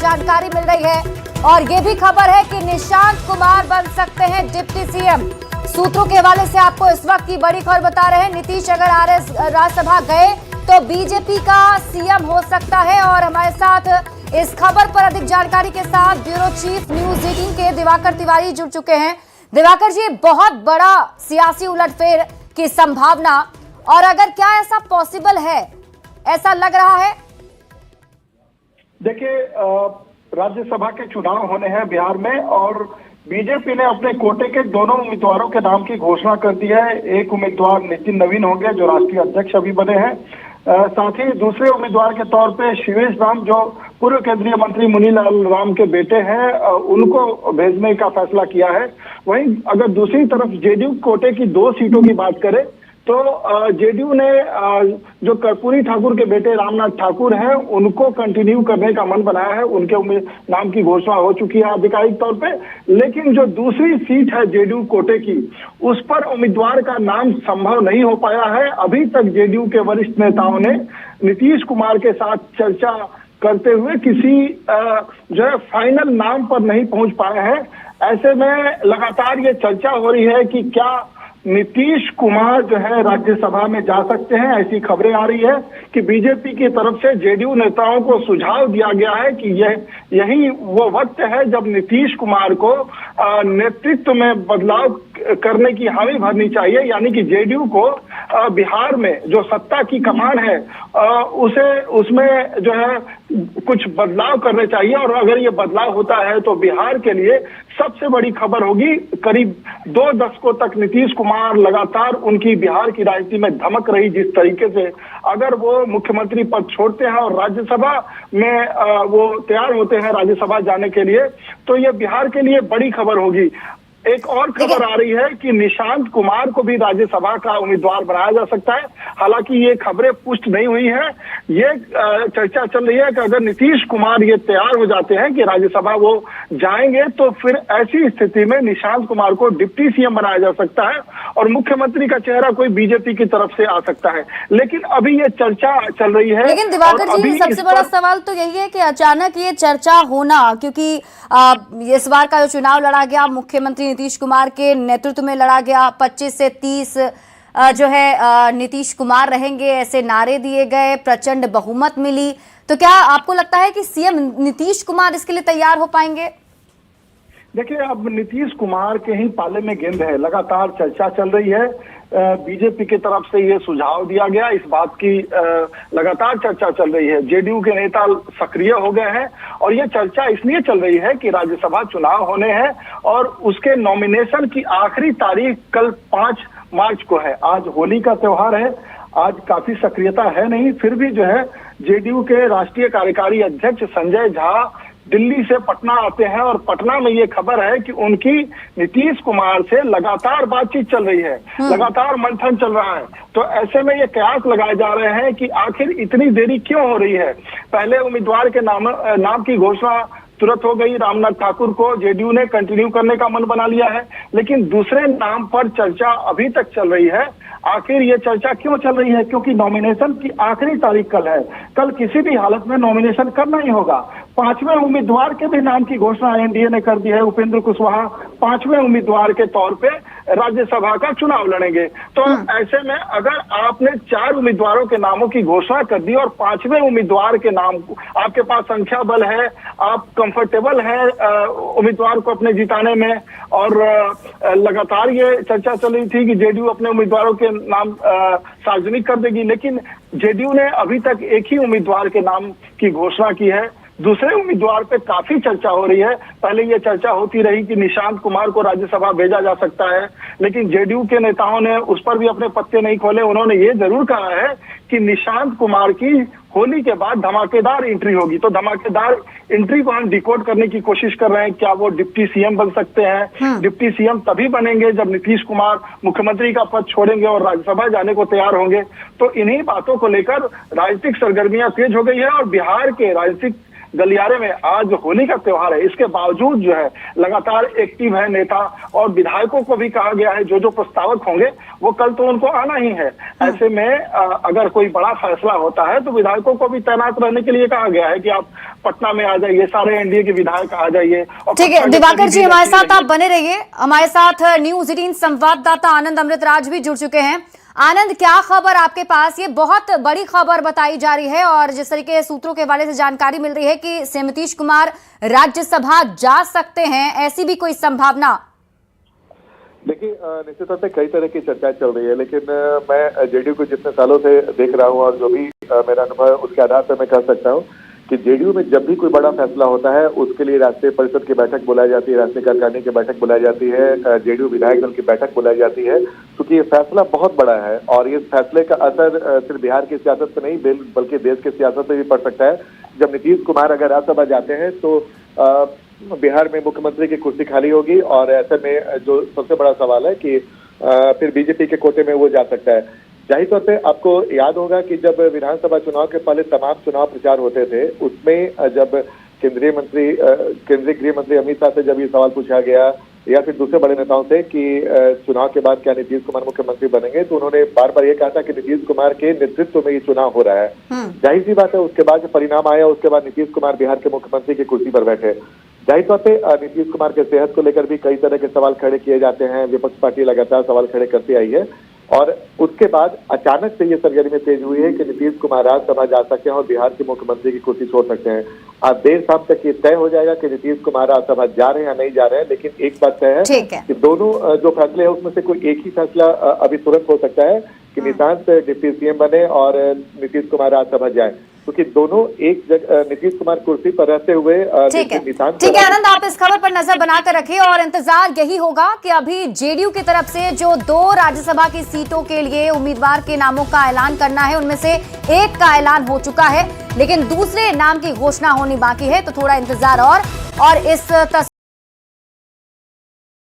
जानकारी मिल रही है और ये भी खबर है कि निशांत कुमार बन सकते हैं डिप्टी सीएम। सूत्रों के हवाले से आपको इस वक्त की बड़ी खबर बता रहे हैं। नीतीश अगर राज्यसभा गए तो बीजेपी का सीएम हो सकता है। और हमारे साथ इस खबर पर अधिक जानकारी के साथ ब्यूरो चीफ न्यूज 18 के दिवाकर तिवारी जुड़ चुके हैं। दिवाकर जी, बहुत बड़ा सियासी उलटफेर की संभावना, और अगर क्या ऐसा पॉसिबल है, ऐसा लग रहा है? देखिए, राज्यसभा के चुनाव होने हैं बिहार में और बीजेपी ने अपने कोटे के दोनों उम्मीदवारों के नाम की घोषणा कर दी है। एक उम्मीदवार नितिन नवीन हो गए जो राष्ट्रीय अध्यक्ष अभी बने हैं। साथ ही दूसरे उम्मीदवार के तौर पे शिवेश राम जो पूर्व केंद्रीय मंत्री मुनीलाल राम के बेटे हैं, उनको भेजने का फैसला किया है। वहीं अगर दूसरी तरफ जेडीयू कोटे की 2 सीटों की बात करें तो जेडीयू ने जो कर्पूरी ठाकुर के बेटे रामनाथ ठाकुर हैं उनको कंटिन्यू करने का मन बनाया है। उनके नाम की घोषणा हो चुकी है आधिकारिक तौर पे। लेकिन जो दूसरी सीट है जेडीयू कोटे की, उस पर उम्मीदवार का नाम संभव नहीं हो पाया है। अभी तक जेडीयू के वरिष्ठ नेताओं ने नीतीश कुमार के साथ चर्चा करते हुए किसी जो है फाइनल नाम पर नहीं पहुंच पाए हैं। ऐसे में लगातार ये चर्चा हो रही है कि क्या नीतीश कुमार जो है राज्यसभा में जा सकते हैं। ऐसी खबरें आ रही है कि बीजेपी की तरफ से जेडीयू नेताओं को सुझाव दिया गया है कि यही वो वक्त है जब नीतीश कुमार को नेतृत्व में बदलाव करने की हामी भरनी चाहिए। यानी कि जेडीयू को बिहार में जो सत्ता की कमान है उसमें जो है कुछ बदलाव करने चाहिए। और अगर ये बदलाव होता है तो बिहार के लिए सबसे बड़ी खबर होगी। करीब 2 दशकों तक नीतीश कुमार लगातार उनकी बिहार की राजनीति में धमक रही जिस तरीके से, अगर वो मुख्यमंत्री पद छोड़ते हैं और राज्यसभा में वो तैयार होते हैं राज्यसभा जाने के लिए, तो ये बिहार के लिए बड़ी खबर होगी। एक और खबर आ रही है कि निशांत कुमार को भी राज्यसभा का उम्मीदवार बनाया जा सकता है। हालांकि ये खबरें पुष्ट नहीं हुई है। ये चर्चा चल रही है कि अगर नीतीश कुमार ये तैयार हो जाते हैं कि राज्यसभा वो जाएंगे तो फिर ऐसी स्थिति में निशांत कुमार को डिप्टी सीएम बनाया जा सकता है और मुख्यमंत्री का चेहरा कोई बीजेपी की तरफ से आ सकता है। लेकिन अभी ये चर्चा चल रही है। लेकिन दिवाकर जी, सबसे बड़ा सवाल तो यही है कि अचानक ये चर्चा होना, क्योंकि इस बार का जो चुनाव लड़ा गया मुख्यमंत्री नीतीश कुमार के नेतृत्व में लड़ा गया। 25 से 30 जो है नीतीश कुमार रहेंगे, ऐसे नारे दिए गए, प्रचंड बहुमत मिली। तो क्या आपको लगता है कि सीएम नीतीश कुमार इसके लिए तैयार हो पाएंगे? देखिए, अब नीतीश कुमार के ही पाले में गेंद है। लगातार चर्चा चल रही है। बीजेपी की तरफ से ये सुझाव दिया गया, इस बात की लगातार चर्चा चल रही है। जेडीयू के नेता सक्रिय हो गए हैं और ये चर्चा इसलिए चल रही है कि राज्यसभा चुनाव होने हैं और उसके नॉमिनेशन की आखिरी तारीख कल 5 मार्च को है। आज होली का त्योहार है, आज काफी सक्रियता है नहीं, फिर भी जो है जेडीयू के राष्ट्रीय कार्यकारी अध्यक्ष संजय झा दिल्ली से पटना आते हैं और पटना में ये खबर है कि उनकी नीतीश कुमार से लगातार बातचीत चल रही है, लगातार मंथन चल रहा है। तो ऐसे में ये कयास लगाए जा रहे हैं कि आखिर इतनी देरी क्यों हो रही है। पहले उम्मीदवार के नाम की घोषणा तुरंत हो गई, रामनाथ ठाकुर को जेडीयू ने कंटिन्यू करने का मन बना लिया है। लेकिन दूसरे नाम पर चर्चा अभी तक चल रही है। आखिर ये चर्चा क्यों चल रही है? क्योंकि नॉमिनेशन की आखिरी तारीख कल है। कल किसी भी हालत में नॉमिनेशन करना ही होगा। 5वें उम्मीदवार के भी नाम की घोषणा एनडीए ने कर दी है। उपेंद्र कुशवाहा 5वें उम्मीदवार के तौर पे राज्यसभा का चुनाव लड़ेंगे। तो ऐसे में अगर आपने 4 उम्मीदवारों के नामों की घोषणा कर दी और 5वें उम्मीदवार के नाम, आपके पास संख्या बल है, आप कंफर्टेबल है उम्मीदवार को अपने जिताने में, और लगातार ये चर्चा चल रही थी कि जेडीयू अपने उम्मीदवारों के नाम सार्वजनिक कर देगी। लेकिन जेडीयू ने अभी तक एक ही उम्मीदवार के नाम की घोषणा की है। दूसरे उम्मीदवार पे काफी चर्चा हो रही है। पहले ये चर्चा होती रही कि निशांत कुमार को राज्यसभा भेजा जा सकता है, लेकिन जेडीयू के नेताओं ने उस पर भी अपने पत्ते नहीं खोले। उन्होंने ये जरूर कहा है कि निशांत कुमार की होली के बाद धमाकेदार एंट्री होगी। तो धमाकेदार एंट्री को हम डिकोड करने की कोशिश कर रहे हैं। क्या वो डिप्टी सीएम बन सकते हैं? डिप्टी सीएम तभी बनेंगे जब नीतीश कुमार मुख्यमंत्री का पद छोड़ेंगे और राज्यसभा जाने को तैयार होंगे। तो इन्हीं बातों को लेकर राजनीतिक सरगर्मियां तेज हो गई है और बिहार के राजनीतिक गलियारे में आज होली का त्योहार है, इसके बावजूद जो है लगातार एक्टिव है नेता, और विधायकों को भी कहा गया है जो प्रस्तावक होंगे वो कल तो उनको आना ही है। ऐसे में अगर कोई बड़ा फैसला होता है तो विधायकों को भी तैनात रहने के लिए कहा गया है कि आप पटना में आ जाइए, सारे एनडीए के विधायक आ जाइए। ठीक है दिवाकर जी, हमारे साथ आप बने रहिए। हमारे साथ न्यूज 18 संवाददाता आनंद अमृतराज भी जुड़ चुके हैं। आनंद, क्या खबर आपके पास? ये बहुत बड़ी खबर बताई जा रही है और जिस तरीके सूत्रों के हवाले से जानकारी मिल रही है कि नीतीश कुमार राज्यसभा जा सकते हैं, ऐसी भी कोई संभावना? देखिए, निश्चित तौर पे कई तरह की चर्चाएं चल रही है, लेकिन मैं जेडीयू को जितने सालों से देख रहा हूं और जो भी मेरा अनुभव है उसके आधार पर मैं कह सकता हूं कि जेडीयू में जब भी कोई बड़ा फैसला होता है उसके लिए राष्ट्रीय परिषद की बैठक बुलाई जाती है, राष्ट्रीय कार्यकारिणी की बैठक बुलाई जाती है, जेडीयू विधायक दल की बैठक बुलाई जाती है, क्योंकि ये फैसला बहुत बड़ा है और इस फैसले का असर सिर्फ बिहार की सियासत पर नहीं बल्कि देश की सियासत पर भी पड़ सकता है। जब नीतीश कुमार अगर राज्यसभा जाते हैं तो बिहार में मुख्यमंत्री की कुर्सी खाली होगी और ऐसे में जो सबसे बड़ा सवाल है कि फिर बीजेपी के कोटे में वो जा सकता है। जाहिर तौर पे आपको याद होगा कि जब विधानसभा चुनाव के पहले तमाम चुनाव प्रचार होते थे उसमें जब केंद्रीय गृह मंत्री अमित शाह से जब ये सवाल पूछा गया या फिर दूसरे बड़े नेताओं से कि चुनाव के बाद क्या नीतीश कुमार मुख्यमंत्री बनेंगे, तो उन्होंने बार बार ये कहा था कि नीतीश कुमार के नेतृत्व में ये चुनाव हो रहा है। जाहिर सी बात है उसके बाद जो परिणाम आया उसके बाद नीतीश कुमार बिहार के मुख्यमंत्री की कुर्सी पर बैठे। जाहिर तौर पे नीतीश कुमार के सेहत को लेकर भी कई तरह के सवाल खड़े किए जाते हैं, विपक्ष पार्टी लगातार सवाल खड़े करती आई है और उसके बाद अचानक से ये सरगर्मी तेज हुई है कि नीतीश कुमार राज्यसभा जा सकते हैं और बिहार के मुख्यमंत्री की कुर्सी छोड़ सकते हैं। अब देर शाम तक ये तय हो जाएगा कि नीतीश कुमार राज्यसभा जा रहे हैं या नहीं जा रहे हैं, लेकिन एक बात तय है कि दोनों जो फैसले हैं उसमें से कोई एक ही फैसला अभी तुरंत हो सकता है कि निशांत डिप्टी सीएम बने और नीतीश कुमार राज्यसभा जाए, क्योंकि दोनों एक जगह नीतीश कुमार कुर्सी पर रहते हुए ठीक है आनंद, आप इस खबर पर नजर बनाकर रखिए और इंतजार यही होगा कि अभी जेडीयू की तरफ से जो 2 राज्यसभा की सीटों के लिए उम्मीदवार के नामों का ऐलान करना है उनमें से एक का ऐलान हो चुका है, लेकिन दूसरे नाम की घोषणा होनी बाकी है, तो थोड़ा इंतजार और इस